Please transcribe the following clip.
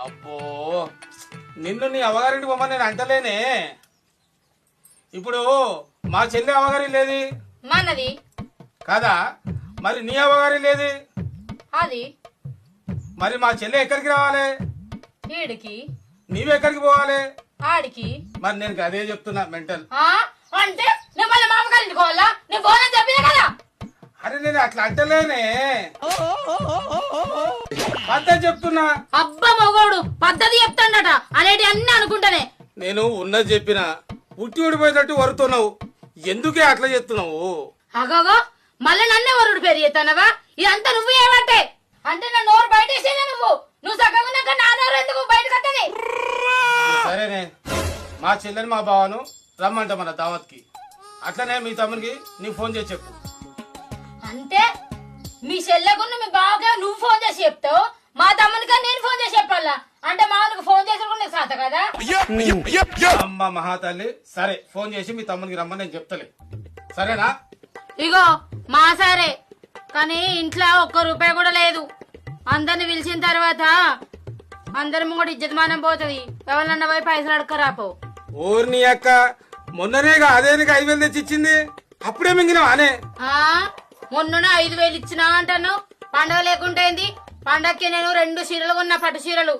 అబ్బో నిన్ను నీ అవగారింటి బొమ్మ నేను అంటలేనే. ఇప్పుడు మా చెల్లి అవగారి లేది మనది కదా, మరి నీ అవగారి లేది. అది మరి మా చెల్లి ఎక్కడికి రావాలి? ఈడికి. నీవెక్కడికి పోవాలి? ఆడికి. మరి నేను అదే చెప్తున్నా మెంటల్. అంటే నేను మళ్ళీ మామగారింటి పోవాలా? నేను పోవాలని చెప్పినా కదా. అరే నేను అట్లా అంటలేనే, పద్ధతి చెప్తున్నా. అబ్బా మగోడు పద్ధతి చెప్తాడట అనేటి అన్ని అనుకుంటానే. నేను ఉన్నది చెప్పిన ఉట్టి ఊడిపోయేటట్టు వరుతున్నావు, ఎందుకే అట్లా చెప్తున్నావు? అగోగో మళ్ళీ నన్నే వరుడు పేరు చేస్తానవా? ఇదంతా నువ్వు ఏమంటే అంటే నా నోరు బయట వేసేదా? నువ్వు సగం ఉన్నాక నా నోరు ఎందుకు బయటకు వస్తుంది? సరేనే, మా చెల్లెని మా బావను రమ్మంట మన దావత్కి. అట్లనే మీ తమ్మునికి నీకు ఫోన్ చేసి చెప్పు. అంటే మీ చెల్లెకున్న మీ బావగా నువ్వు ఫోన్ చేసి చెప్తావు, మా తమ్మునిగా నేను ఫోన్ చేసి చెప్పాలా? అంటే మాకు ఫోన్ చేసి కూడా సాత కదా. అమ్మ మహాతల్లి, సరే ఫోన్ చేసి మీ తమ్మునికి రమ్మని నేను చెప్తలే, సరేనా? ఇగో మా సరే, కానీ ఇంట్లో ఒక్క రూపాయి కూడా లేదు. అందరిని పిలిచిన తర్వాత అందరి ముంగడు ఇజ్జతమానం పోతుంది. ఎవరన్నా పోయి పైసలు అడగరాపో. ఊరిని అక్క మొన్ననేగా అదేనికి 5,000 తెచ్చి ఇచ్చింది, అప్పుడే మింగినావా అనే? మొన్న 5,000 ఇచ్చినా అంటాను. పండగ లేకుంటేంది? పండగకి నేను 2 చీరలు కొన్నా, పట్టు చీరలు.